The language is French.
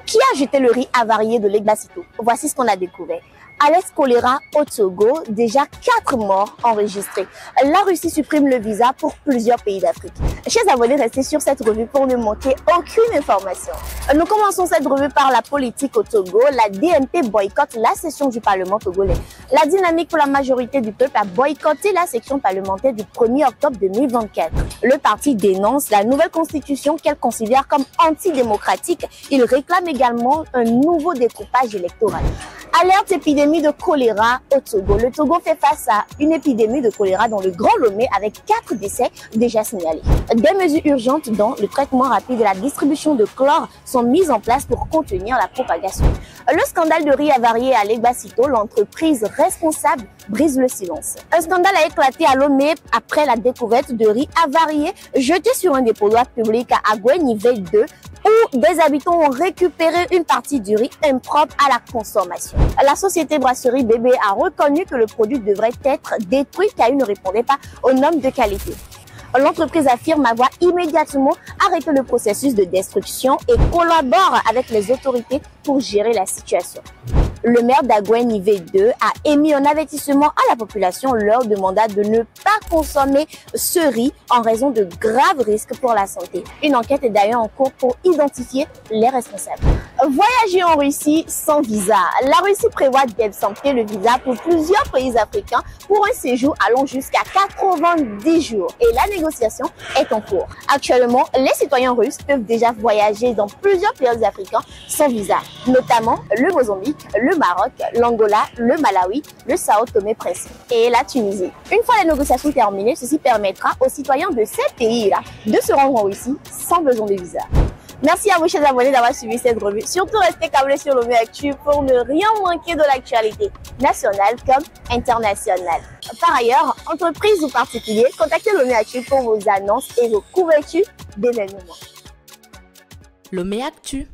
Qui a jeté le riz avarié de l'Egbasito? Voici ce qu'on a découvert. Alès choléra au Togo, déjà 4 morts enregistrés. La Russie supprime le visa pour plusieurs pays d'Afrique. Chers abonnés, restez sur cette revue pour ne manquer aucune information. Nous commençons cette revue par la politique au Togo. La DNP boycotte la session du Parlement togolais. La dynamique pour la majorité du peuple a boycotté la section parlementaire du 1er octobre 2024. Le parti dénonce la nouvelle constitution qu'elle considère comme antidémocratique. Il réclame également un nouveau découpage électoral. Alerte épidémie de choléra au Togo. Le Togo fait face à une épidémie de choléra dans le Grand Lomé avec 4 décès déjà signalés. Des mesures urgentes dont le traitement rapide et la distribution de chlore sont mises en place pour contenir la propagation. Le scandale de riz avarié à l'Egbasito, l'entreprise responsable brise le silence. Un scandale a éclaté à Lomé après la découverte de riz avarié jeté sur un dépotoir public à Agoué-Nivel 2 où des habitants ont récupéré une partie du riz impropre à la consommation. La société brasserie Bébé a reconnu que le produit devrait être détruit car il ne répondait pas aux normes de qualité. L'entreprise affirme avoir immédiatement arrêté le processus de destruction et collabore avec les autorités pour gérer la situation. Le maire d'Agoué-Nivel 2 a émis un avertissement à la population leur demandant de ne pas consommer ce riz en raison de graves risques pour la santé. Une enquête est d'ailleurs en cours pour identifier les responsables. Voyager en Russie sans visa. La Russie prévoit d'exempter le visa pour plusieurs pays africains pour un séjour allant jusqu'à 90 jours. Et la négociation est en cours. Actuellement, les citoyens russes peuvent déjà voyager dans plusieurs pays africains sans visa, notamment le Mozambique, le Maroc, l'Angola, le Malawi, le Sao Tomé-Principe et la Tunisie. Une fois les négociations terminées, ceci permettra aux citoyens de ces pays-là de se rendre en Russie sans besoin de visa. Merci à vous, chers abonnés, d'avoir suivi cette revue. Surtout, restez câblés sur Lomé Actu pour ne rien manquer de l'actualité nationale comme internationale. Par ailleurs, entreprises ou particuliers, contactez Lomé Actu pour vos annonces et vos couvertures d'événements. Lomé Actu.